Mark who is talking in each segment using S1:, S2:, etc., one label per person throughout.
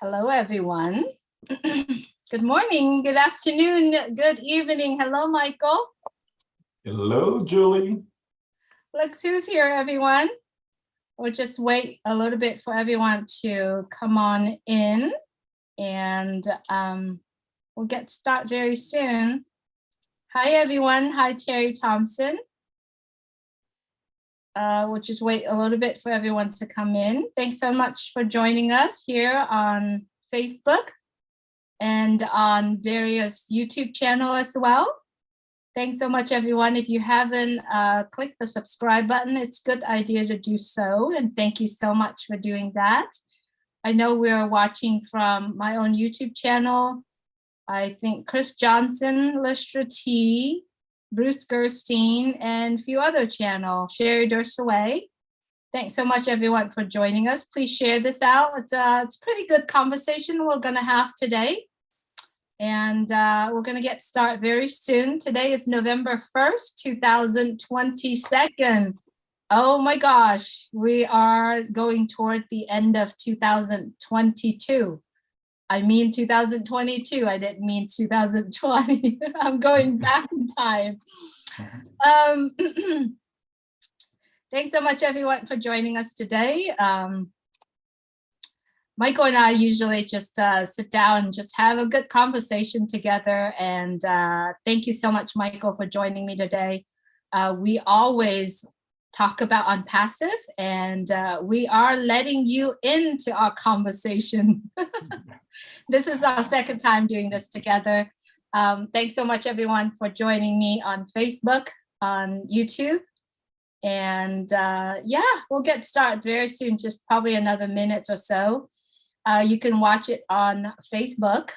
S1: Hello, everyone. Good morning, good afternoon, good evening. Hello, Michael.
S2: Hello, Julie.
S1: Look who's here, everyone. We'll just wait a little bit for everyone to come on in, and we'll get started very soon. Hi, everyone. Hi, Terry Thompson. We'll just wait a little bit for everyone to come in. Thanks so much for joining us here on Facebook and on various YouTube channels as well. Thanks so much, everyone. If you haven't clicked the subscribe button, it's a good idea to do so. And thank you so much for doing that. I know we're watching from my own YouTube channel. I think Chris Johnson, Listra T, Bruce Gerstein, and a few other channels, Sherry Dursaway. Thanks so much, everyone, for joining us. Please share this out. It's a pretty good conversation we're going to have today. And we're going to get started very soon. Today is November 1st, 2022. Oh my gosh, we are going toward the end of 2022. I mean 2022, I didn't mean 2020. I'm going back in time. Thanks so much, everyone, for joining us today. Michael and I usually just sit down and just have a good conversation together. And thank you so much, Michael, for joining me today. We always talk about ONPASSIVE, and we are letting you into our conversation. This is our second time doing this together. Thanks so much, everyone, for joining me on Facebook, on YouTube. And yeah, we'll get started very soon, just probably another minute or so. You can watch it on Facebook.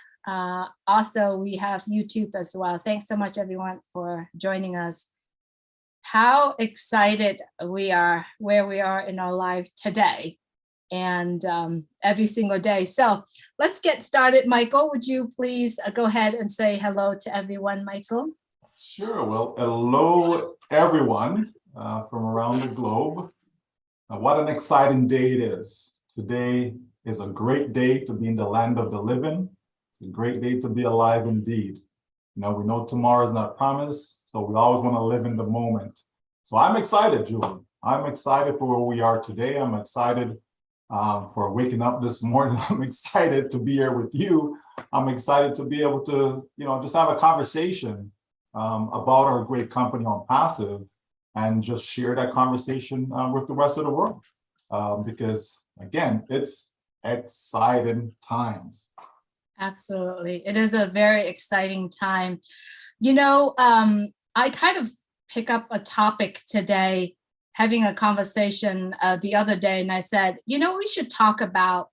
S1: Also, we have YouTube as well. Thanks so much, everyone, for joining us. How excited we are where we are in our lives today and every single day. So let's get started. Michael, would you please go ahead and say hello to everyone, Michael?
S2: Sure. Well, hello, everyone from around the globe. What an exciting day it is. Today is a great day to be in the land of the living. It's a great day to be alive indeed. You know, we know tomorrow is not promised, so we always want to live in the moment. So I'm excited, Julie. I'm excited for where we are today. I'm excited for waking up this morning. I'm excited to be here with you. I'm excited to be able to, just have a conversation about our great company ONPASSIVE and just share that conversation with the rest of the world. Because again, it's exciting times.
S1: Absolutely. It is a very exciting time. I kind of pick up a topic today, having a conversation the other day, and I said, we should talk about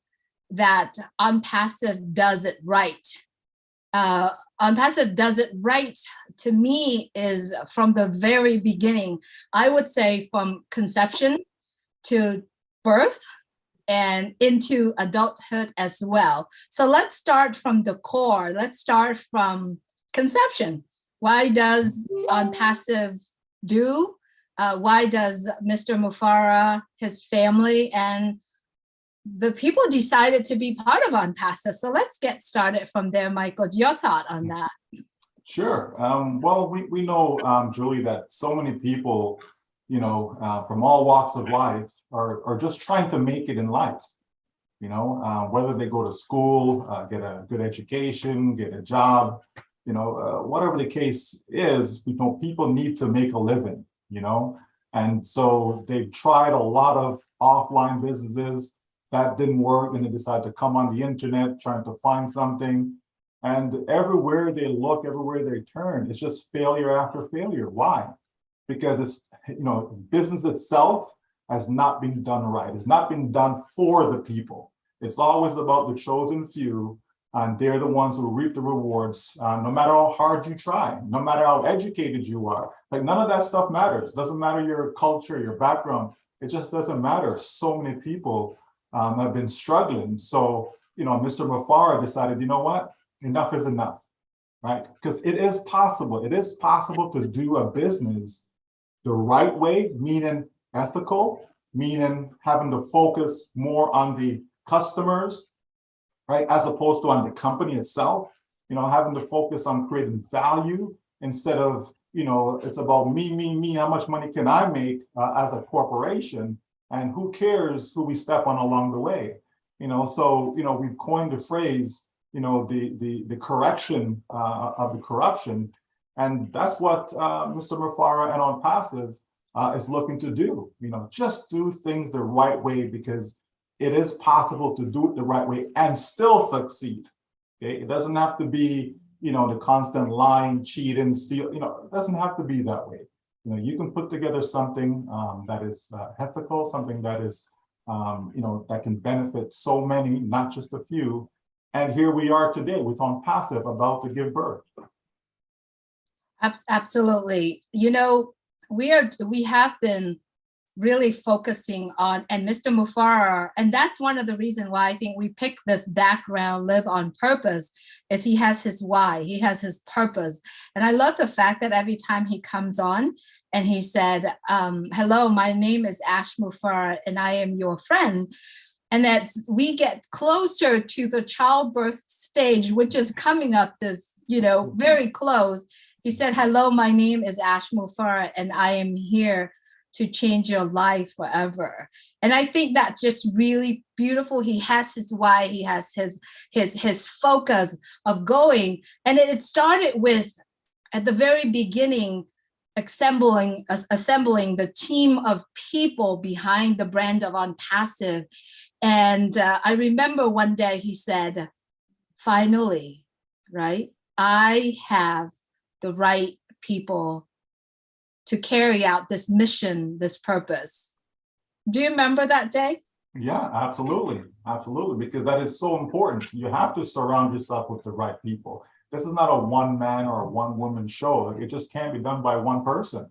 S1: that ONPASSIVE does it right. ONPASSIVE does it right, to me, is from the very beginning. I would say from conception to birth and into adulthood as well. So let's start from the core. Let's start from conception. Why does ONPASSIVE do? Why does Mr. Mufara, his family, and the people decided to be part of ONPASSIVE? So let's get started from there, Michael. Your thought on that?
S2: Sure. Well, we know, Julie, that so many people from all walks of life are just trying to make it in life, whether they go to school, get a good education, get a job, whatever the case is, people need to make a living, and so they've tried a lot of offline businesses that didn't work, and they decided to come on the internet trying to find something. And everywhere they look, everywhere they turn, it's just failure after failure. Why? Because it's, business itself has not been done right. It's not been done for the people. It's always about the chosen few, and they're the ones who reap the rewards, no matter how hard you try, no matter how educated you are. Like, none of that stuff matters. Doesn't matter your culture, your background. It just doesn't matter. So many people have been struggling. So, Mr. Mufara decided, you know what? Enough is enough, right? Because it is possible. It is possible to do a business the right way, meaning ethical, meaning having to focus more on the customers, right? As opposed to on the company itself, having to focus on creating value instead of, it's about me, how much money can I make as a corporation, and who cares who we step on along the way. So, we've coined the phrase, the correction of the corruption. And that's what Mr. Mufara and ONPASSIVE is looking to do. Just do things the right way, because it is possible to do it the right way and still succeed. Okay, it doesn't have to be, the constant lying, cheating, steal. It doesn't have to be that way. You can put together something that is ethical, something that is, that can benefit so many, not just a few. And here we are today with ONPASSIVE about to give birth.
S1: Absolutely. We have been really focusing on, and Mr. Mufara, and that's one of the reasons why I think we picked this background, Live on Purpose, is he has his why, he has his purpose. And I love the fact that every time he comes on and he said, hello, my name is Ash Mufara and I am your friend. And that we get closer to the childbirth stage, which is coming up this, very close. He said, hello, my name is Ash Mufara and I am here to change your life forever. And I think that's just really beautiful. He has his why, he has his focus of going. And it started with, at the very beginning, assembling the team of people behind the brand of ONPASSIVE. And I remember one day he said, finally, right, I have the right people to carry out this mission, this purpose. Do you remember that day?
S2: Yeah, absolutely. Absolutely. Because that is so important. You have to surround yourself with the right people. This is not a one man or a one woman show. It just can't be done by one person.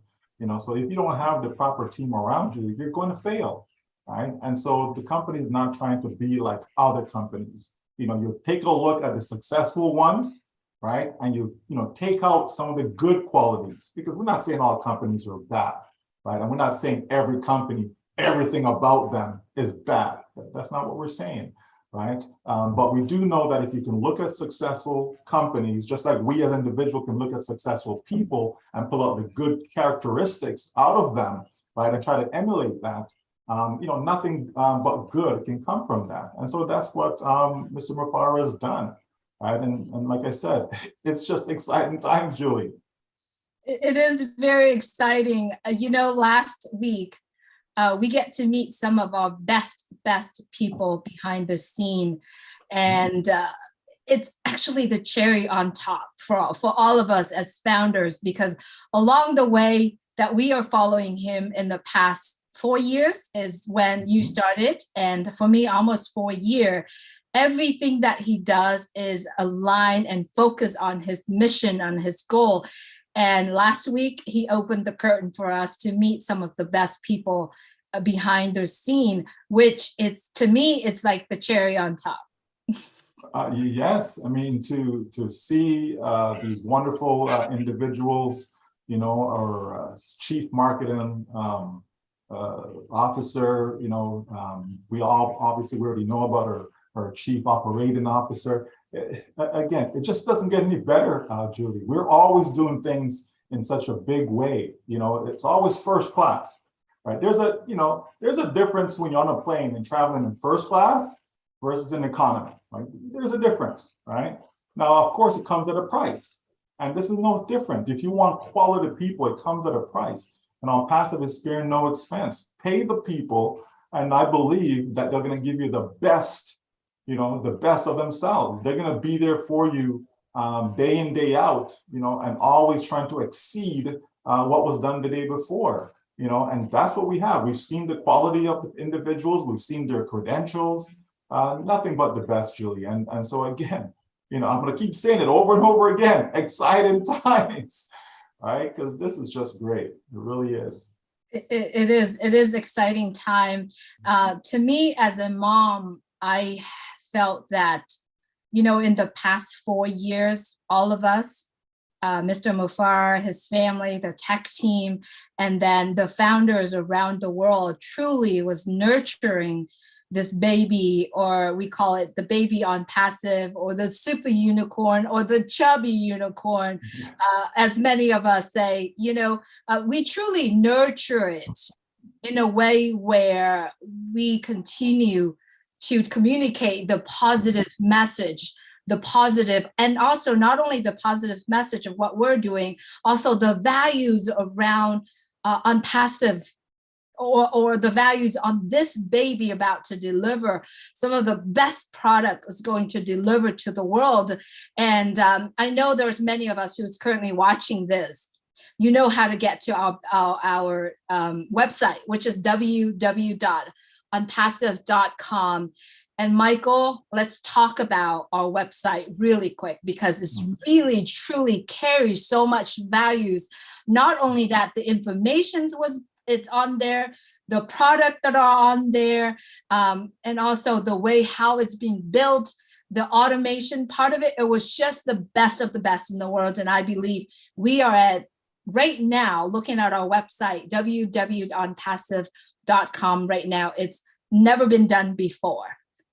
S2: So if you don't have the proper team around you, you're going to fail. Right. And so the company is not trying to be like other companies. You take a look at the successful ones, right? And you take out some of the good qualities, because we're not saying all companies are bad, right? And we're not saying every company, everything about them is bad. That's not what we're saying, right? But we do know that if you can look at successful companies, just like we as individuals can look at successful people and pull out the good characteristics out of them, right? And try to emulate that, nothing but good can come from that. And so that's what Mr. Mufara has done. Right. And like I said, it's just exciting times, Julie.
S1: It is very exciting. Last week, we get to meet some of our best people behind the scene. And it's actually the cherry on top for all of us as founders, because along the way that we are following him in the past 4 years is when you started. And for me, almost 4 years. Everything that he does is aligned and focused on his mission, on his goal. And last week, he opened the curtain for us to meet some of the best people behind the scene, which to me, it's like the cherry on top.
S2: Yes, I mean, to see these wonderful individuals, our chief marketing officer, we already know about her. Or chief operating officer. Again, it just doesn't get any better, Julie. We're always doing things in such a big way. It's always first class, right? There's a difference when you're on a plane and traveling in first class versus in economy, right? There's a difference, right? Now, of course, it comes at a price. And this is no different. If you want quality people, it comes at a price. And ONPASSIVE is sparing no expense. Pay the people, and I believe that they're going to give you the best of themselves. They're going to be there for you day in, day out, and always trying to exceed what was done the day before, and that's what we have. We've seen the quality of the individuals. We've seen their credentials, nothing but the best, Julie. And so again, I'm going to keep saying it over and over again, exciting times, right? Because this is just great. It really is.
S1: It is exciting time. To me, as a mom, I felt that, in the past 4 years, all of us, Mr. Mufara, his family, the tech team, and then the founders around the world truly was nurturing this baby, or we call it the baby on passive, or the super unicorn, or the chubby unicorn, as many of us say, we truly nurture it in a way where we continue to communicate the positive message, the positive, and also not only the positive message of what we're doing, also the values around ONPASSIVE, or the values on this baby about to deliver some of the best product is going to deliver to the world. And I know there's many of us who's currently watching this. You know how to get to our website, which is www.onpassive.com. And Michael, let's talk about our website really quick, because it's really, truly carries so much values. Not only that, the information it's on there, the product that are on there, and also the way how it's being built, the automation part of it. It was just the best of the best in the world. And I believe we are at, right now, looking at our website, www.onpassive.com right now, it's never been done before.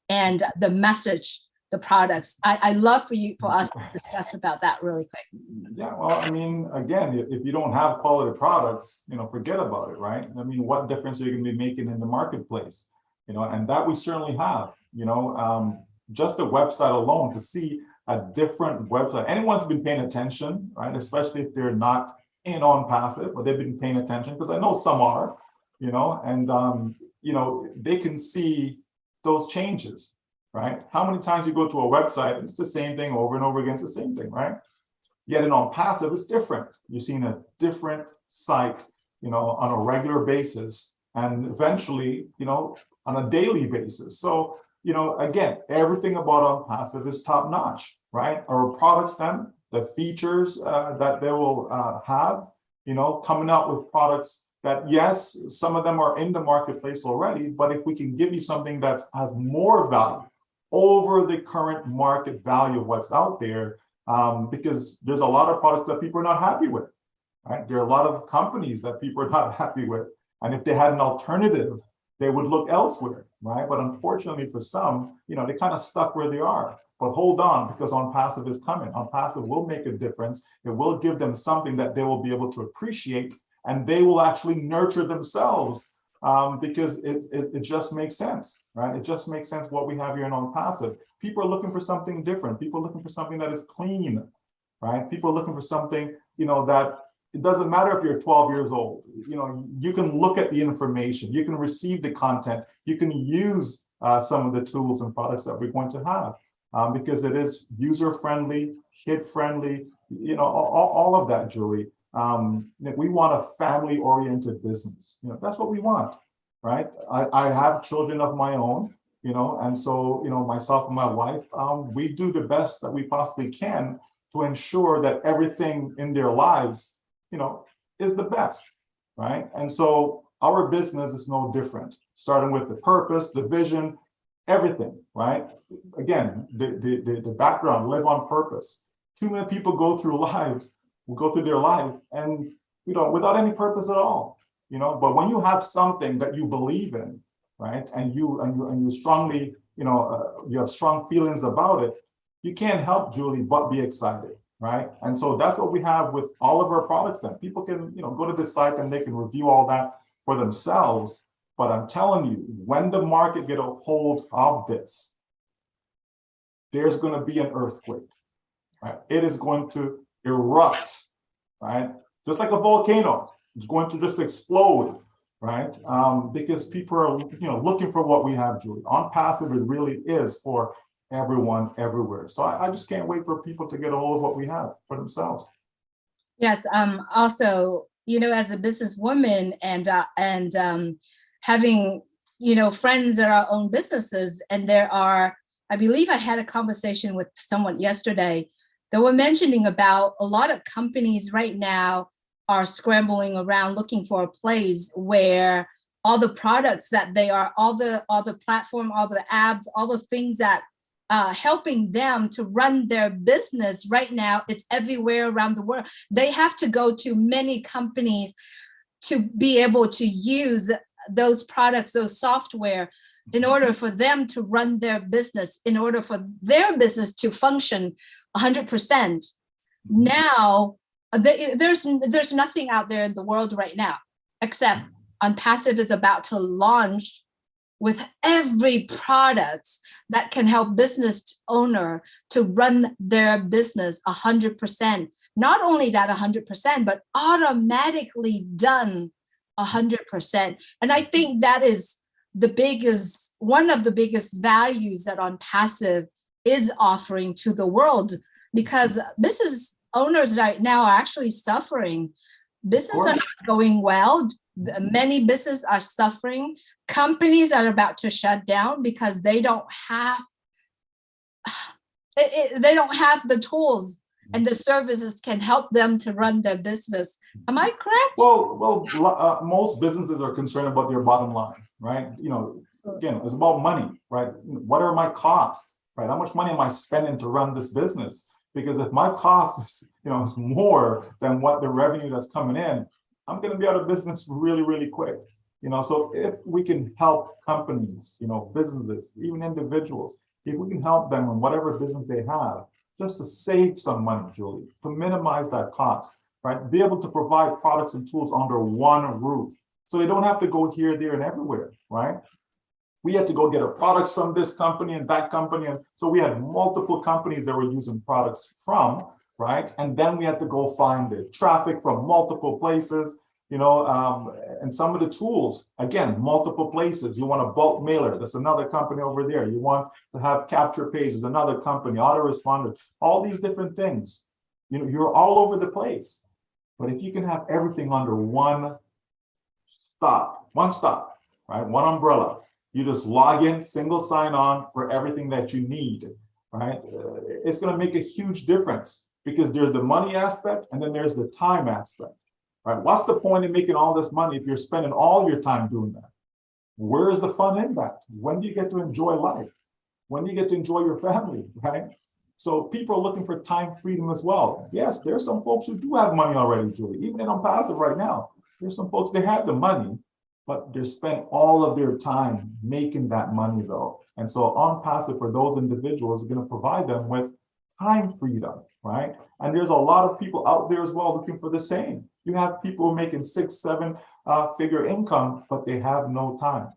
S1: And the message, the products, I love for us to discuss about that really quick.
S2: Yeah, well, I mean, again, if you don't have quality products, forget about it, right? I mean, what difference are you going to be making in the marketplace? And that we certainly have. Just the website alone, to see a different website. Anyone's been paying attention, right? Especially if they're not in ONPASSIVE, but they've been paying attention, because I know some are, and they can see those changes, right? How many times you go to a website and it's the same thing over and over again, it's the same thing, right? Yet in ONPASSIVE, it's different. You're seeing a different site, on a regular basis, and eventually, on a daily basis. So, again, everything about ONPASSIVE is top notch, right? Our products, then, the features that they will have, coming out with products that, yes, some of them are in the marketplace already, but if we can give you something that has more value over the current market value of what's out there, because there's a lot of products that people are not happy with, right? There are a lot of companies that people are not happy with. And if they had an alternative, they would look elsewhere, right? But unfortunately for some, they kind of stuck where they are. But hold on, because ONPASSIVE is coming. ONPASSIVE will make a difference. It will give them something that they will be able to appreciate, and they will actually nurture themselves, because it just makes sense, right? It just makes sense what we have here in ONPASSIVE. People are looking for something different. People are looking for something that is clean, right? People are looking for something, that it doesn't matter if you're 12 years old. You can look at the information, you can receive the content, you can use some of the tools and products that we're going to have, because it is user-friendly, kid-friendly, all of that, Julie. We want a family-oriented business. That's what we want, right? I have children of my own, and so, myself and my wife, we do the best that we possibly can to ensure that everything in their lives, is the best, right? And so our business is no different, starting with the purpose, the vision, everything, right? Again, the background, live on purpose. Too many people go through their life and, without any purpose at all, but when you have something that you believe in, right? And you strongly, you have strong feelings about it, you can't help, Julie, but be excited, right? And so that's what we have with all of our products. Then people can, go to the site and they can review all that for themselves. But I'm telling you, when the market get a hold of this, there's going to be an earthquake, right? It is going to erupt, right? Just like a volcano, it's going to just explode, right? Because people are, looking for what we have, Julie. ONPASSIVE, it really is for everyone, everywhere. So I just can't wait for people to get a hold of what we have for themselves.
S1: Yes. Also, as a businesswoman and having, friends that are own businesses, and I believe I had a conversation with someone yesterday that were mentioning about a lot of companies right now are scrambling around looking for a place where all the products that they are, all the platform, all the apps, all the things that helping them to run their business right now, it's everywhere around the world. They have to go to many companies to be able to use those products, those software, in order for them to run their business, in order for their business to function 100%. Now, there's nothing out there in the world right now, except ONPASSIVE is about to launch with every product that can help business owner to run their business 100%. Not only that 100%, but automatically done 100%. And I think that is one of the biggest values that ONPASSIVE is offering to the world, because business owners right now are actually suffering. Businesses are not going well. Many businesses are suffering. Companies are about to shut down because they don't have the tools and the services can help them to run their business. Am I correct?
S2: Well, most businesses are concerned about their bottom line, right? You know, again, it's about money, right? What are my costs, right? How much money am I spending to run this business? Because if my cost is, is more than what the revenue that's coming in, I'm going to be out of business really, really quick. So if we can help companies, businesses, even individuals, if we can help them in whatever business they have, just to save some money, Julie, to minimize that cost, right? Be able to provide products and tools under one roof, so they don't have to go here, there, and everywhere, right? We had to go get our products from this company and that company. And so we had multiple companies that were using products from, right? And then we had to go find the traffic from multiple places, and some of the tools, again, multiple places. You want a bulk mailer, that's another company over there. You want to have capture pages, another company, autoresponder, all these different things. You're all over the place. But if you can have everything under one stop, right? One umbrella. You just log in, single sign on for everything that you need, right? It's going to make a huge difference, because there's the money aspect and then there's the time aspect, right? What's the point in making all this money if you're spending all your time doing that? Where is the fun in that? When do you get to enjoy life? When do you get to enjoy your family, right? So people are looking for time freedom as well. Yes, there's some folks who do have money already, Julie. Even in ONPASSIVE right now, there's some folks, they have the money, but they spend all of their time making that money though. And so ONPASSIVE, for those individuals, is going to provide them with time freedom, right? And there's a lot of people out there as well looking for the same. You have people making 6-7 figure income, but they have no time,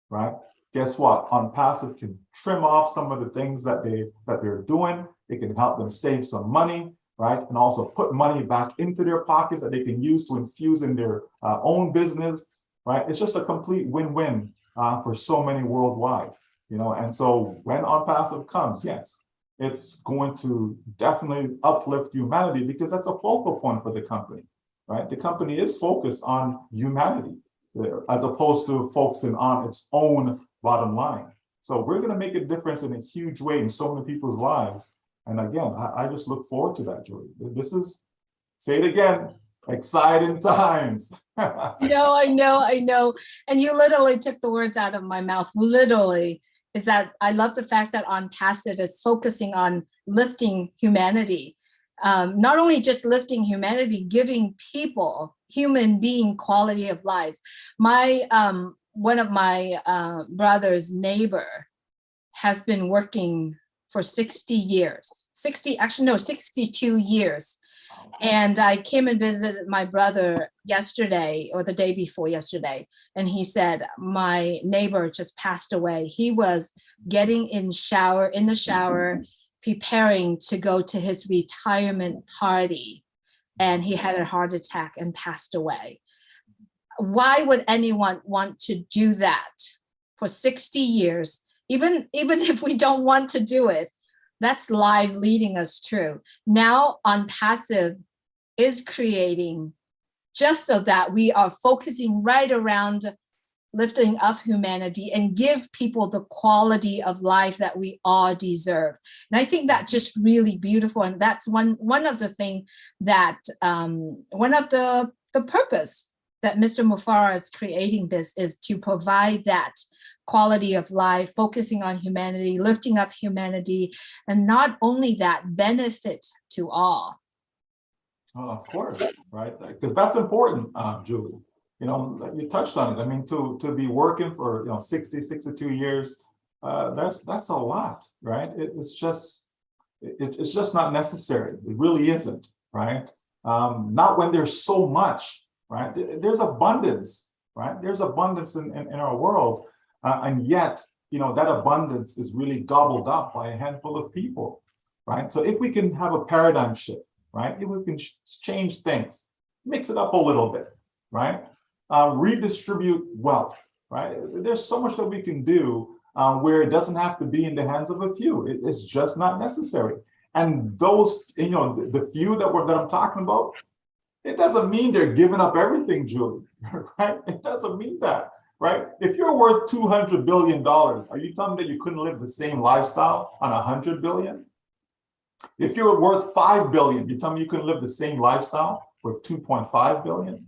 S2: right? Guess what? ONPASSIVE can trim off some of the things that they're doing. It can help them save some money, right? And also put money back into their pockets that they can use to infuse in their own business, right? It's just a complete win-win for so many worldwide, And so when ONPASSIVE comes, yes, it's going to definitely uplift humanity, because that's a focal point for the company, right? The company is focused on humanity as opposed to focusing on its own bottom line. So we're going to make a difference in a huge way in so many people's lives. And again, I just look forward to that, Julie. This is, say it again, exciting times.
S1: I know. And you literally took the words out of my mouth, literally. Is that I love the fact that ONPASSIVE is focusing on lifting humanity. Not only just lifting humanity, giving people, human being, quality of lives. One of my brother's neighbor has been working for 60 years, 62 years. And I came and visited my brother yesterday, or the day before yesterday, and he said, my neighbor just passed away. He was getting in the shower, preparing to go to his retirement party, and he had a heart attack and passed away. Why would anyone want to do that for 60 years? Even if we don't want to do it, that's life leading us through. Now ONPASSIVE is creating, just so that we are focusing right around lifting up humanity and give people the quality of life that we all deserve. And I think that's just really beautiful. And that's one of the things that, one of the purpose that Mr. Mufara is creating this is to provide that quality of life, focusing on humanity, lifting up humanity, and not only that, benefit to all.
S2: Oh, of course, right? Because that's important, Julie. like you touched on it. I mean, to be working for 60, 62 years, that's a lot, right? It's just not necessary. It really isn't, right? Not when there's so much, right? There's abundance, right? There's abundance in our world, and yet, that abundance is really gobbled up by a handful of people, right? So if we can have a paradigm shift, right? If we can change things, mix it up a little bit, right? Redistribute wealth, right? There's so much that we can do where it doesn't have to be in the hands of a few. It's just not necessary. And those, the few that I'm talking about, it doesn't mean they're giving up everything, Julie, right? It doesn't mean that, right? If you're worth $200 billion, are you telling me that you couldn't live the same lifestyle on 100 billion? If you're worth 5 billion, you tell me you couldn't live the same lifestyle with 2.5 billion?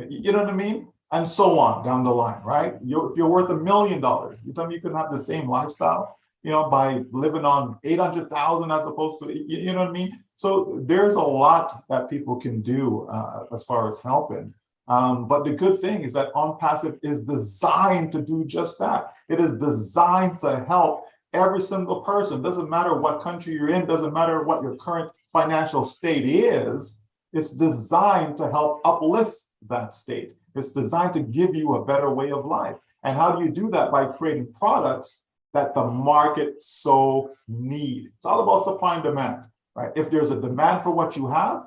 S2: You know what I mean? And so on down the line, right? If you're worth $1 million, you tell me you couldn't have the same lifestyle, by living on 800,000 as opposed to, you know what I mean? So there's a lot that people can do as far as helping. But the good thing is that ONPASSIVE is designed to do just that. It is designed to help every single person. Doesn't matter what country you're in, doesn't matter what your current financial state is. It's designed to help uplift that state. It's designed to give you a better way of life. And how do you do that? By creating products that the market so need. It's all about supply and demand, right? If there's a demand for what you have,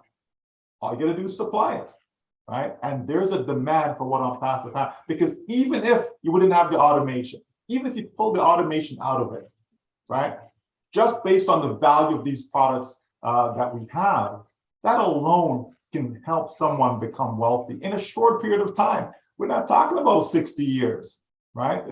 S2: all you gotta do is supply it, right? And there's a demand for what ONPASSIVE has, because even if you wouldn't have the automation, even if you pull the automation out of it, right? Just based on the value of these products that we have, that alone can help someone become wealthy in a short period of time. We're not talking about 60 years, right?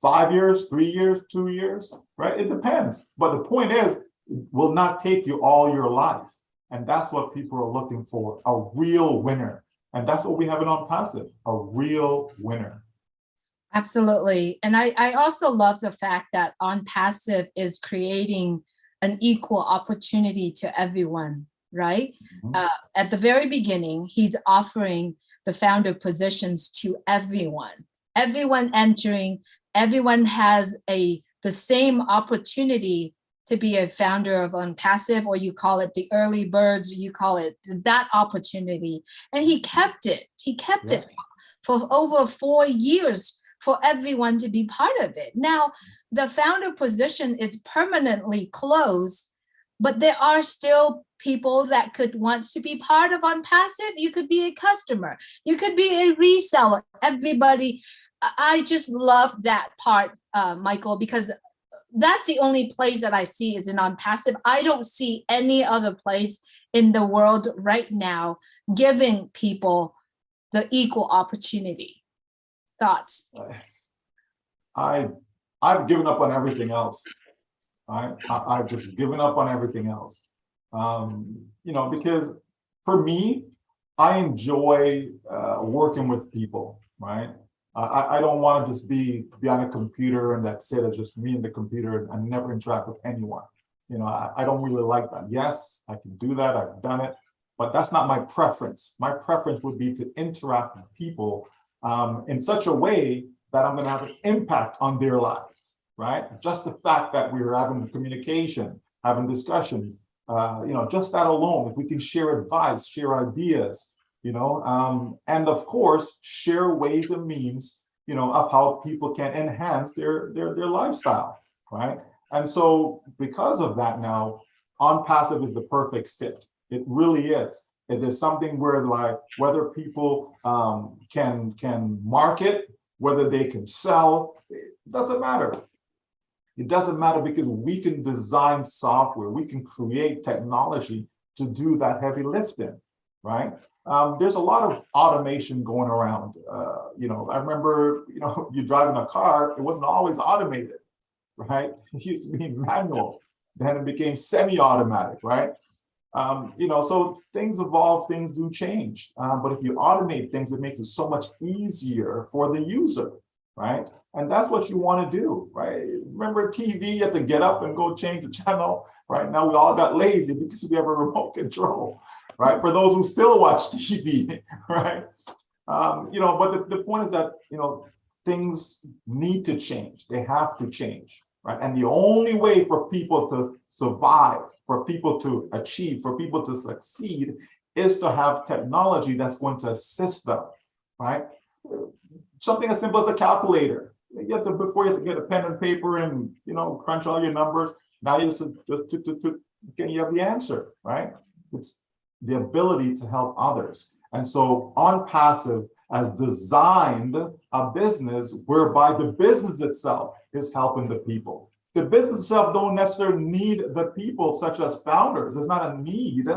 S2: 5 years, 3 years, 2 years, right? It depends. But the point is, it will not take you all your life. And that's what people are looking for, a real winner. And that's what we have in ONPASSIVE, a real winner.
S1: Absolutely. And I also love the fact that ONPASSIVE is creating an equal opportunity to everyone, right? Mm-hmm. At the very beginning, he's offering the founder positions to everyone. Everyone entering, everyone has the same opportunity to be a founder of ONPASSIVE, or you call it the early birds, you call it that opportunity. And he kept it. He kept it for over 4 years for everyone to be part of it. Now, the founder position is permanently closed, but there are still people that could want to be part of ONPASSIVE. You could be a customer. You could be a reseller. Everybody. I just love that part, Michael, because that's the only place that I see is in ONPASSIVE. I don't see any other place in the world right now giving people the equal opportunity. Thoughts?
S2: I've given up on everything else. I've just given up on everything else. Because for me, I enjoy working with people, right? I don't want to just be on a computer and that's it. It's just me and the computer and never interact with anyone. I don't really like that. Yes, I can do that. I've done it, but that's not my preference. My preference would be to interact with people in such a way that I'm going to have an impact on their lives, right? Just the fact that we're having communication, having discussion, just that alone, if we can share advice, share ideas, and of course, share ways and means, of how people can enhance their lifestyle, right? And so because of that now, ONPASSIVE is the perfect fit. It really is. It is something where whether people can market, whether they can sell, it doesn't matter. It doesn't matter because we can design software, we can create technology to do that heavy lifting, right? There's a lot of automation going around. I remember, you driving a car, it wasn't always automated, right? It used to be manual, then it became semi-automatic, right? So things evolve, things do change. But if you automate things, it makes it so much easier for the user, right? And that's what you want to do, right? Remember TV, you had to get up and go change the channel, right? Now we all got lazy because we have a remote control, right? For those who still watch TV, right? But the point is that, things need to change. They have to change, right? And the only way for people to survive, for people to achieve, for people to succeed is to have technology that's going to assist them, right? Something as simple as a calculator. Before you have to get a pen and paper and, crunch all your numbers. Now you just you have the answer, right? It's the ability to help others. And so ONPASSIVE has designed a business whereby the business itself is helping the people. The business itself don't necessarily need the people, such as founders. There's not a need,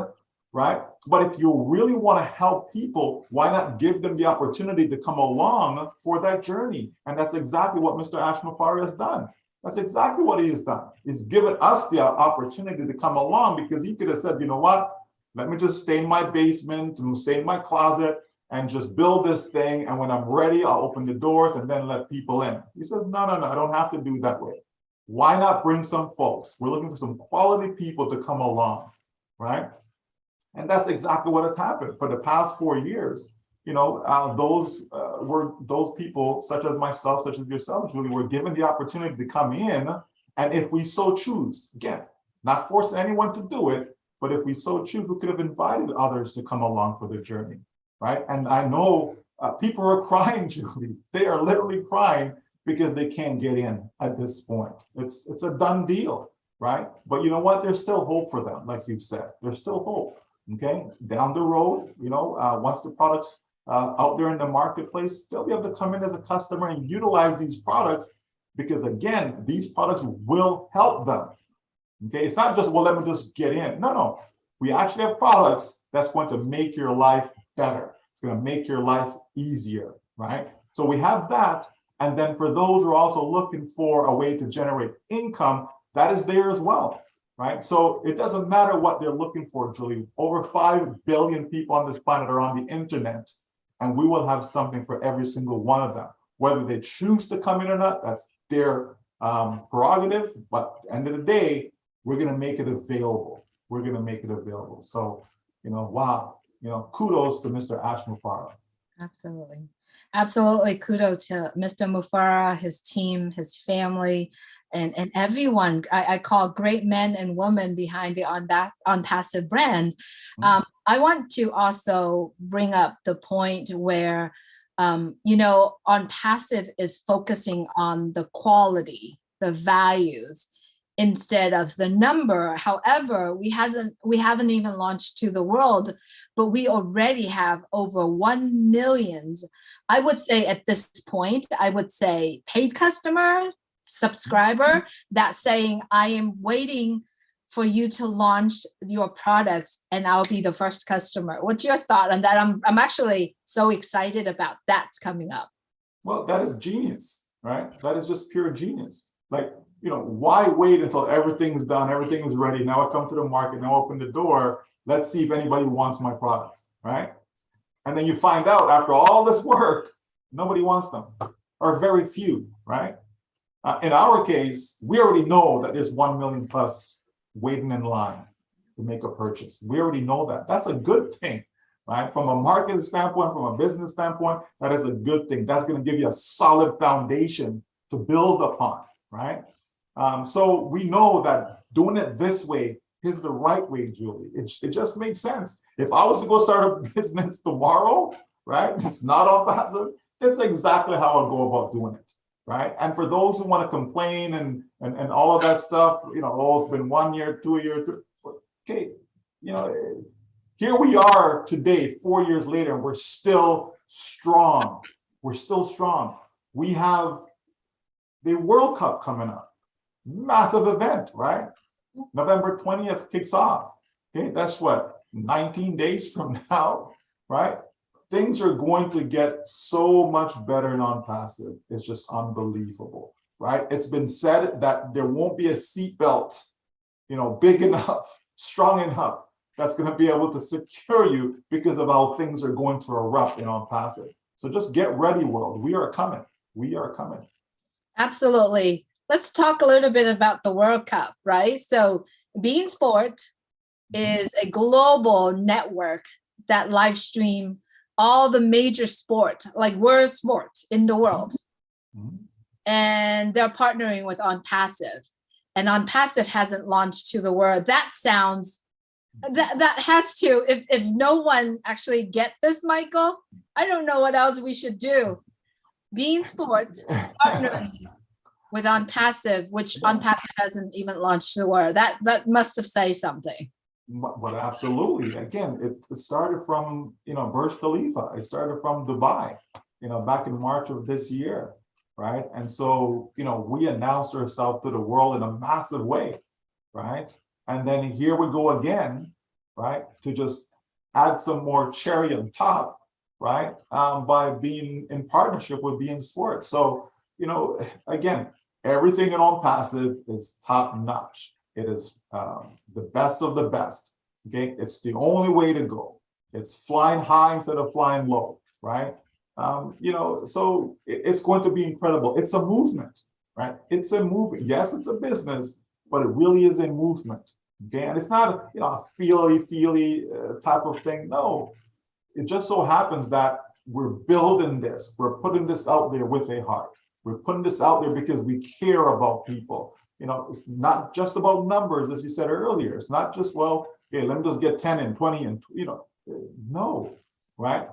S2: right? But if you really want to help people, why not give them the opportunity to come along for that journey? And that's exactly what Mr. Ashmafari has done. That's exactly what he has done. He's given us the opportunity to come along, because he could have said, you know what, let me just stay in my basement and stay in my closet and just build this thing. And when I'm ready, I'll open the doors and then let people in. He says, no, I don't have to do that way. Why not bring some folks? We're looking for some quality people to come along, right? And that's exactly what has happened for the past 4 years. Those people, such as myself, such as yourself, Julie, were given the opportunity to come in. And if we so choose, again, not forcing anyone to do it, but if we so choose, we could have invited others to come along for the journey, right? And I know people are crying, Julie. They are literally crying because they can't get in at this point. It's a done deal, right? But you know what? There's still hope for them, like you've said. There's still hope, okay? Down the road, once the product's out there in the marketplace, they'll be able to come in as a customer and utilize these products, because again, these products will help them. Okay, it's not just, well, let me just get in. No, we actually have products that's going to make your life better. It's going to make your life easier, right? So we have that. And then for those who are also looking for a way to generate income, that is there as well, right? So it doesn't matter what they're looking for, Julie. Over 5 billion people on this planet are on the internet, and we will have something for every single one of them. Whether they choose to come in or not, that's their prerogative. But at the end of the day, we're going to make it available. We're going to make it available. So, wow, kudos to Mr. Ash Mufara.
S1: Absolutely. Absolutely. Kudos to Mr. Mufara, his team, his family, and everyone I call great men and women behind the ONPASSIVE brand. I want to also bring up the point where, ONPASSIVE is focusing on the quality, the values, instead of the number. However, we haven't even launched to the world, but we already have over 1 million. I would say at this point, paid customer, subscriber, that's saying, I am waiting for you to launch your products and I'll be the first customer. What's your thought on that? I'm actually so excited about that's coming up.
S2: Well, that is genius, right? That is just pure genius. Like, why wait until everything's done, everything is ready? Now I come to the market, now open the door. Let's see if anybody wants my product, right? And then you find out after all this work, nobody wants them, or very few, right? In our case, we already know that there's 1 million plus waiting in line to make a purchase. We already know that. That's a good thing, right? From a marketing standpoint, from a business standpoint, that is a good thing. That's going to give you a solid foundation to build upon, right? So we know that doing it this way is the right way, Julie. It just makes sense. If I was to go start a business tomorrow, right, it's not ONPASSIVE, it's exactly how I'll go about doing it, right? And for those who want to complain and all of that stuff, it's been 1 year, 2 years, okay, here we are today, 4 years later, and we're still strong. We're still strong. We have the World Cup coming up. Massive event, right? November 20th kicks off. Okay, that's what, 19 days from now, right? Things are going to get so much better in ONPASSIVE. It's just unbelievable, right? It's been said that there won't be a seatbelt, big enough, strong enough, that's going to be able to secure you because of how things are going to erupt in ONPASSIVE. So just get ready, world. We are coming. We are coming.
S1: Absolutely. Let's talk a little bit about the World Cup, right? So Bein Sport is a global network that live stream all the major sport, like we're sport in the world.
S2: Mhm.
S1: And they're partnering with ONPASSIVE. And ONPASSIVE hasn't launched to the world. That sounds, that has to, if no one actually get this, Michael, I don't know what else we should do. Being Sport partnering with ONPASSIVE, which ONPASSIVE hasn't even launched to the world. That must have said something.
S2: But absolutely, again, it started from, Burj Khalifa. It started from Dubai, back in March of this year, right? And so, we announced ourselves to the world in a massive way, right? And then here we go again, right? To just add some more cherry on top, right? By being in partnership with Being Sports. So, again, everything in ONPASSIVE is top notch. It is the best of the best. Okay, it's the only way to go. It's flying high instead of flying low, right? So it's going to be incredible. It's a movement, right? It's a movement. Yes, it's a business, but it really is a movement. Okay, and it's not a feely type of thing. No, it just so happens that we're building this. We're putting this out there with a heart. We're putting this out there because we care about people. It's not just about numbers, as you said earlier. It's not just, well, okay, let me just get 10 and 20 and, no, right?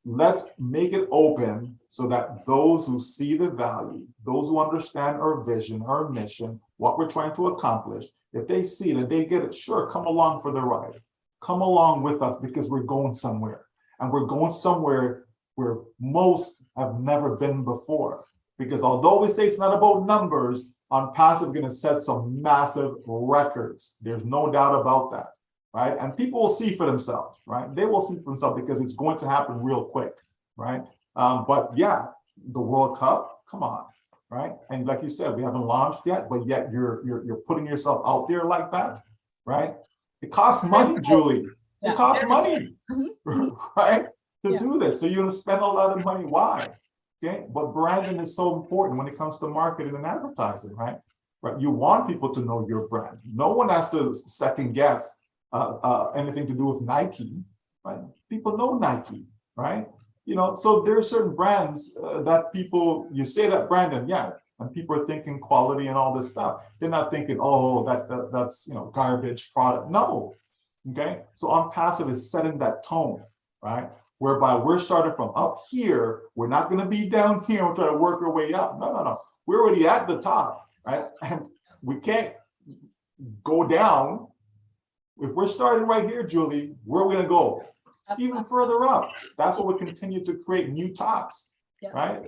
S2: Let's make it open so that those who see the value, those who understand our vision, our mission, what we're trying to accomplish, if they see it and they get it, sure, come along for the ride. Come along with us because we're going somewhere. And we're going somewhere where most have never been before. Because although we say it's not about numbers, ONPASSIVE are going to set some massive records. There's no doubt about that, right? And people will see for themselves, right? They will see for themselves because it's going to happen real quick, right? But yeah, the World Cup, come on, right? And like you said, we haven't launched yet, but yet you're putting yourself out there like that, right? It costs money, Julie. It costs money, right? To do this. So you're going to spend a lot of money. Why? Okay, but branding is so important when it comes to marketing and advertising, right? Right. You want people to know your brand. No one has to second guess anything to do with Nike, right? People know Nike, right? So there are certain brands that people, you say that brand and and people are thinking quality and all this stuff. They're not thinking, oh, that's garbage product. No, okay. So ONPASSIVE is setting that tone, right? Whereby we're starting from up here, we're not going to be down here and try to work our way up. No. We're already at the top, right? And we can't go down. If we're starting right here, Julie, where are we going to go? Even further up. That's what we continue to create new tops, right?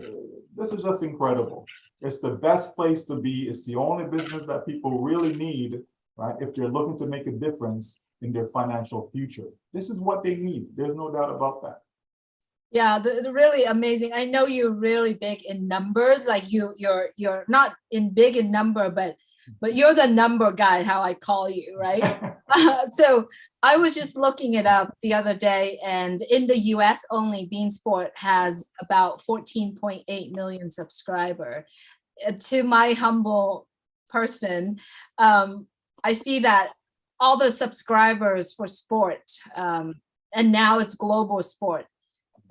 S2: This is just incredible. It's the best place to be. It's the only business that people really need, right? If they're looking to make a difference in their financial future. This is what they need. There's no doubt about that.
S1: Yeah, the really amazing. I know you're really big in numbers. Like you're not big in number, but you're the number guy, how I call you, right? So I was just looking it up the other day, and in the US only, Bean Sport has about 14.8 million subscribers. To my humble person, I see that all the subscribers for sport, and now it's global sport.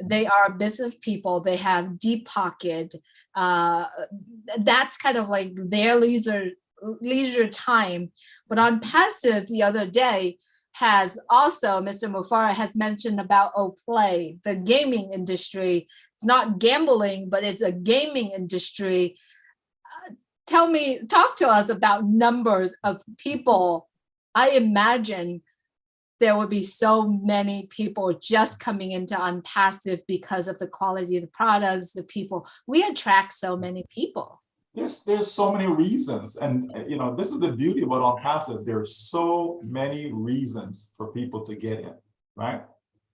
S1: They are business people. They have deep pocket. That's kind of like their leisure time. But ONPASSIVE the other day has also, Mr. Mufara has mentioned about Play, the gaming industry. It's not gambling, but it's a gaming industry. Talk to us about numbers of people. I imagine there would be so many people just coming into ONPASSIVE because of the quality of the products, the people. We attract so many people.
S2: There's so many reasons. And, this is the beauty about ONPASSIVE. There's so many reasons for people to get in, right?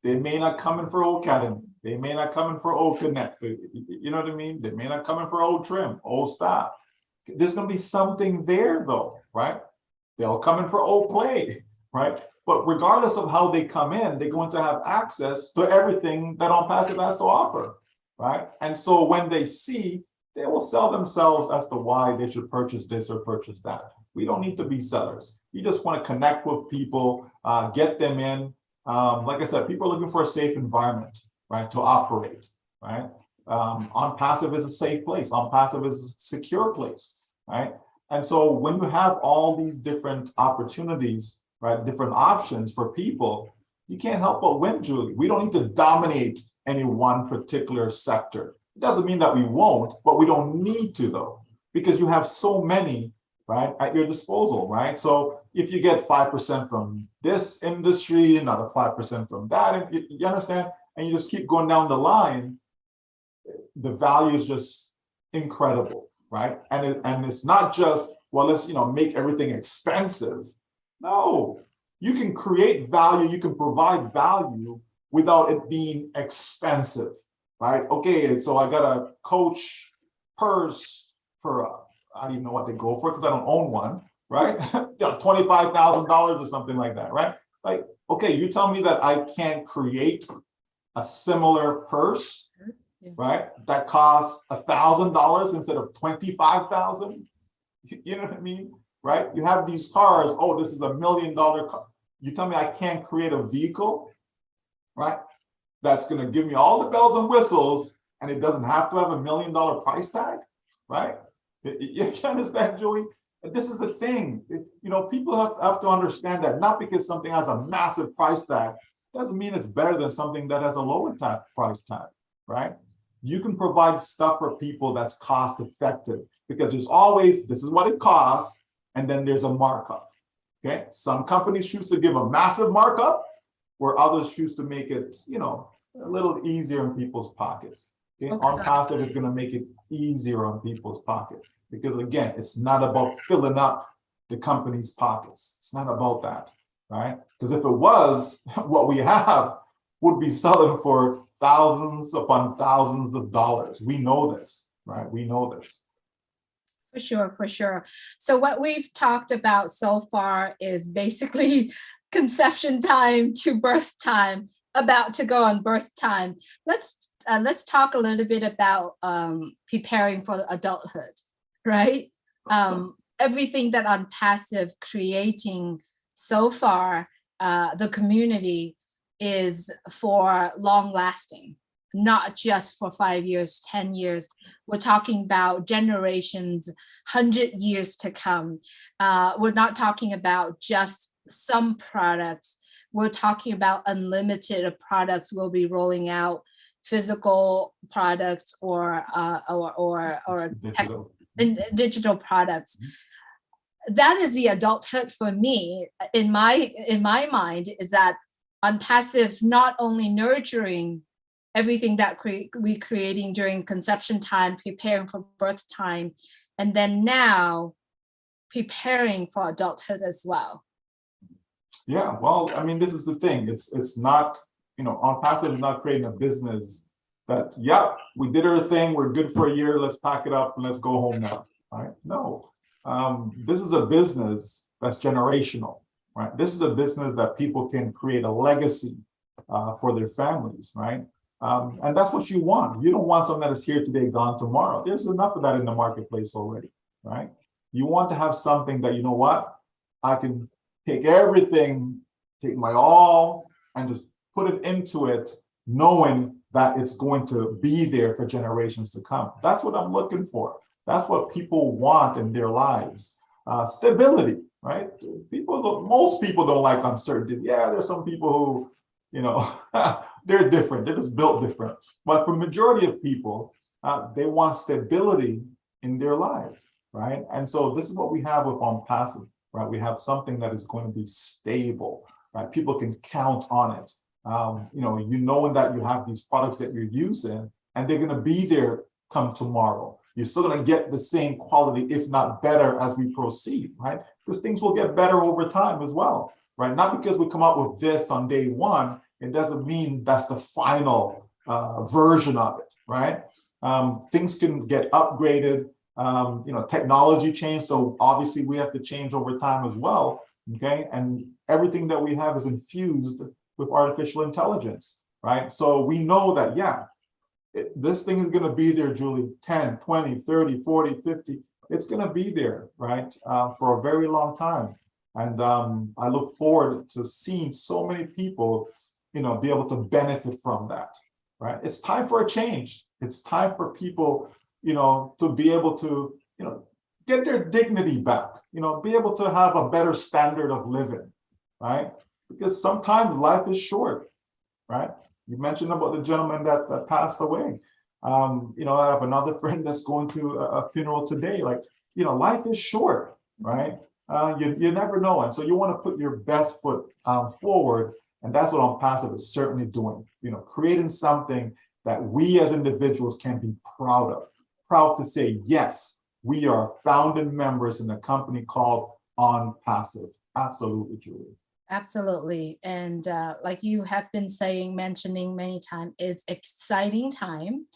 S2: They may not come in for Old Academy. They may not come in for Old Connect. You know what I mean? They may not come in for Old Trim, Old Style. There's going to be something there, though, right? They'll come in for Old Play, right? But regardless of how they come in, they're going to have access to everything that ONPASSIVE has to offer, right? And so when they see, they will sell themselves as to why they should purchase this or purchase that. We don't need to be sellers. You just want to connect with people, get them in. Like I said, people are looking for a safe environment. right, to operate, right? ONPASSIVE is a safe place. ONPASSIVE is a secure place, right? And so when you have all these different opportunities, right, different options for people, you can't help but win, Julie. We don't need to dominate any one particular sector. It doesn't mean that we won't, but we don't need to, though, because you have so many, right, at your disposal, right? So if you get 5% from this industry, another 5% from that, and you understand, and you just keep going down the line, the value is just incredible, right? And it's not just, well, let's make everything expensive. No, you can create value, you can provide value without it being expensive, right? Okay, so I got a Coach purse for I don't even know what they go for because I don't own one, right? $25,000 or something like that, right? Like, okay, you tell me that I can't create a similar purse, right? That costs $1,000 instead of $25,000. You know what I mean, right? You have these cars. Oh, this is $1 million car. You tell me I can't create a vehicle, right? That's going to give me all the bells and whistles, and it doesn't have to have $1 million price tag, right? You can understand, Julie? This is the thing. People have to understand that not because something has a massive price tag doesn't mean it's better than something that has a lower price tag, right? You can provide stuff for people that's cost effective because there's always, this is what it costs, and then there's a markup, okay? Some companies choose to give a massive markup where others choose to make it, a little easier in people's pockets. Okay? ONPASSIVE is gonna make it easier on people's pockets because again, it's not about filling up the company's pockets. It's not about that, right? Because if it was, what we have would be selling for thousands upon thousands of dollars. We know this, right? We know this.
S1: For sure, for sure. So what we've talked about so far is basically conception time to birth time, about to go on birth time. Let's talk a little bit about preparing for adulthood, right? Everything that ONPASSIVE creating so far, the community is for long lasting, not just for 5 years, 10 years. We're talking about generations, 100 years to come. We're not talking about just some products. We're talking about unlimited products we'll be rolling out, physical products or digital products. That is the adulthood for me. In my mind, is that ONPASSIVE not only nurturing everything that we creating during conception time, preparing for birth time, and then now preparing for adulthood as well.
S2: Yeah, well, I mean, this is the thing. It's not, ONPASSIVE is not creating a business that, yeah, we did our thing, we're good for a year, let's pack it up and let's go home now, right? No, this is a business that's generational, right? This is a business that people can create a legacy for their families, right? And that's what you want. You don't want something that is here today, gone tomorrow. There's enough of that in the marketplace already, right? You want to have something that, you know what, I can take everything, take my all, and just put it into it, knowing that it's going to be there for generations to come. That's what I'm looking for. That's what people want in their lives. Stability, right? Most people don't like uncertainty. Yeah, there's some people who, they're different. They're just built different. But for majority of people, they want stability in their lives, right? And so this is what we have with ONPASSIVE, right? We have something that is going to be stable, right? People can count on it. Knowing that you have these products that you're using and they're going to be there come tomorrow. You're still going to get the same quality, if not better, as we proceed, right? Because things will get better over time as well, right? Not because we come up with this on day one, it doesn't mean that's the final version of it, right? Things can get upgraded, technology change. So obviously we have to change over time as well, okay? And everything that we have is infused with artificial intelligence, right? So we know that, yeah, this thing is gonna be there, Julie, 10, 20, 30, 40, 50. It's gonna be there, right? For a very long time. And I look forward to seeing so many people, be able to benefit from that, right? It's time for a change. It's time for people, to be able to, get their dignity back, be able to have a better standard of living, right? Because sometimes life is short, right? You mentioned about the gentleman that passed away. I have another friend that's going to a funeral today. Like, life is short, right? You never know. And so you want to put your best foot forward. And that's what ONPASSIVE is certainly doing, creating something that we as individuals can be proud of, proud to say, yes, we are founding members in a company called ONPASSIVE. Absolutely, Julie.
S1: Absolutely. And like you have been mentioning many times, it's exciting time.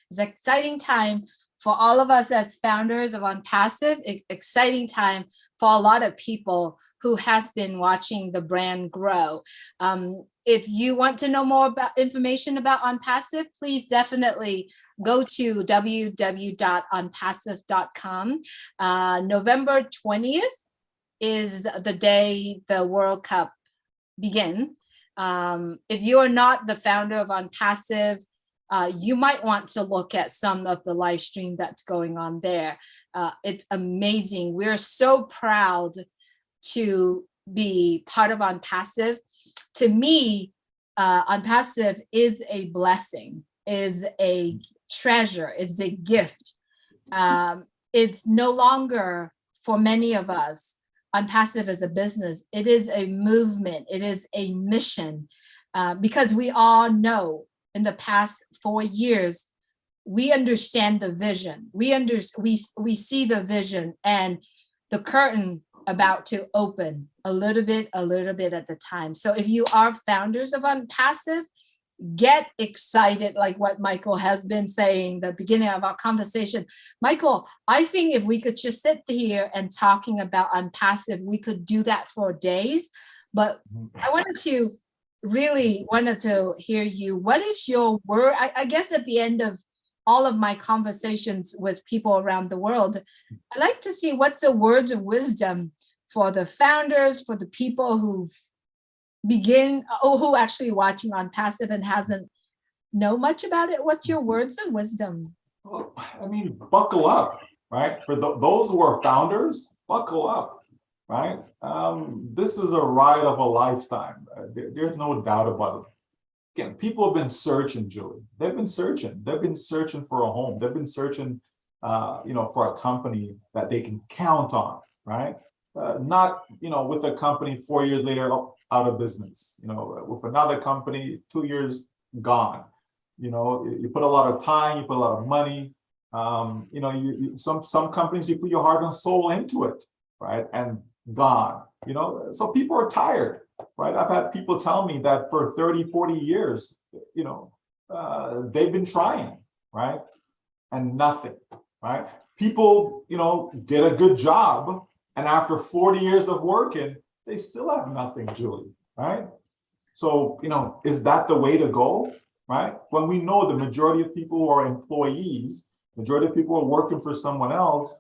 S1: It's exciting time for all of us as founders of ONPASSIVE, exciting time for a lot of people who has been watching the brand grow. If you want to know more about information about ONPASSIVE, please definitely go to www.onpassive.com. November 20th is the day the World Cup begin. If you are not the founder of ONPASSIVE, you might want to look at some of the live stream that's going on there. It's amazing. We're so proud to be part of ONPASSIVE. To me, ONPASSIVE is a blessing, is a treasure, is a gift. It's no longer, for many of us, ONPASSIVE as a business. It is a movement. It is a mission, because we all know in the past 4 years, we understand the vision. We see the vision and the curtain about to open a little bit at the time. So if you are founders of ONPASSIVE, get excited, like what Michael has been saying the beginning of our conversation. Michael, I think if we could just sit here and talking about ONPASSIVE, we could do that for days. But I wanted to hear you. What is your word? I guess at the end of all of my conversations with people around the world, I like to see what's the words of wisdom for the founders, for the people who actually watching ONPASSIVE and hasn't know much about it. What's your words of wisdom?
S2: Well, I mean, buckle up, right? For those who are founders, buckle up, right? This is a ride of a lifetime. There's no doubt about it. Again, people have been searching, Julie. They've been searching. They've been searching for a home. They've been searching, for a company that they can count on, right? Not, with a company 4 years later out of business. With another company, 2 years gone. You put a lot of time, you put a lot of money. Some companies you put your heart and soul into it, right? And gone. So people are tired. Right. I've had people tell me that for 30, 40 years, they've been trying, right? And nothing, right? People, get a good job. And after 40 years of working, they still have nothing, Julie, right? So, is that the way to go, right? When we know the majority of people who are employees, majority of people are working for someone else,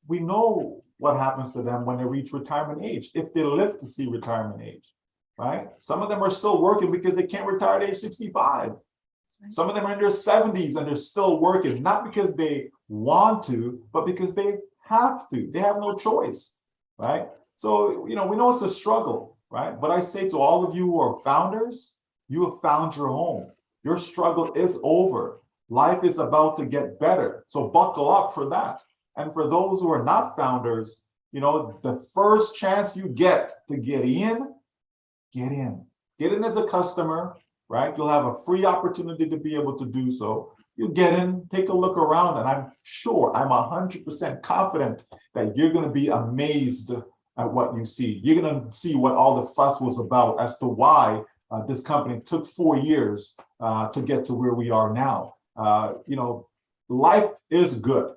S2: we know what happens to them when they reach retirement age, if they live to see retirement age. Right? Some of them are still working because they can't retire at age 65. Some of them are in their 70s and they're still working, not because they want to, but because they have to. They have no choice, right? So, we know it's a struggle, right? But I say to all of you who are founders, you have found your home. Your struggle is over. Life is about to get better. So buckle up for that. And for those who are not founders, the first chance you get to get in as a customer, right? You'll have a free opportunity to be able to do so. You get in, take a look around, and I'm 100% confident that you're going to be amazed at what you see. You're going to see what all the fuss was about as to why this company took 4 years to get to where we are now. Life is good,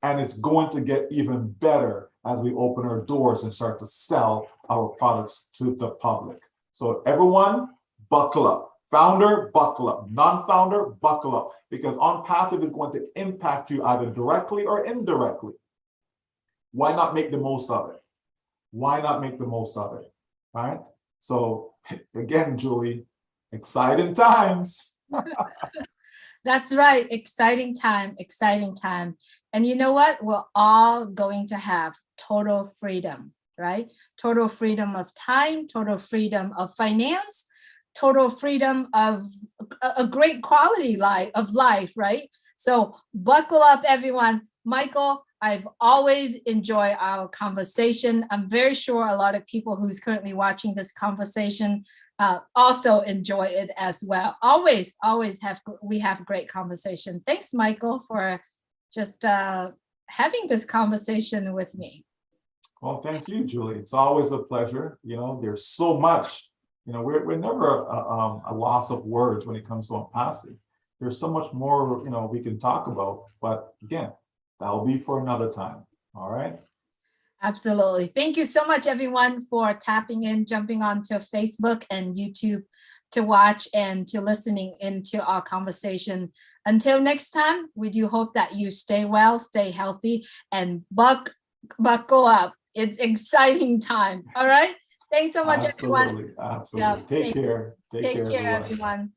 S2: and it's going to get even better as we open our doors and start to sell our products to the public. So everyone, buckle up. Founder, buckle up. Non-founder, buckle up. Because ONPASSIVE is going to impact you either directly or indirectly. Why not make the most of it? Why not make the most of it, right? So again, Julie, exciting times.
S1: That's right. Exciting time, exciting time. And you know what? We're all going to have total freedom, right? Total freedom of time, total freedom of finance, total freedom of a great quality of life, right? So buckle up, everyone. Michael, I've always enjoyed our conversation. I'm very sure a lot of people who's currently watching this conversation also enjoy it as well. Always we have great conversation. Thanks, Michael, for just having this conversation with me.
S2: Well, thank you, Julie. It's always a pleasure. You know, there's so much. You know, we're never a loss of words when it comes to ONPASSIVE. There's so much more, you know, we can talk about. But again, that'll be for another time. All right.
S1: Absolutely. Thank you so much, everyone, for tapping in, jumping onto Facebook and YouTube to watch and to listening into our conversation. Until next time, we do hope that you stay well, stay healthy, and buckle up. It's exciting time. All right. Thanks so much, everyone.
S2: Absolutely. Absolutely.
S1: Yeah,
S2: Take care. Take care, everyone.
S1: everyone.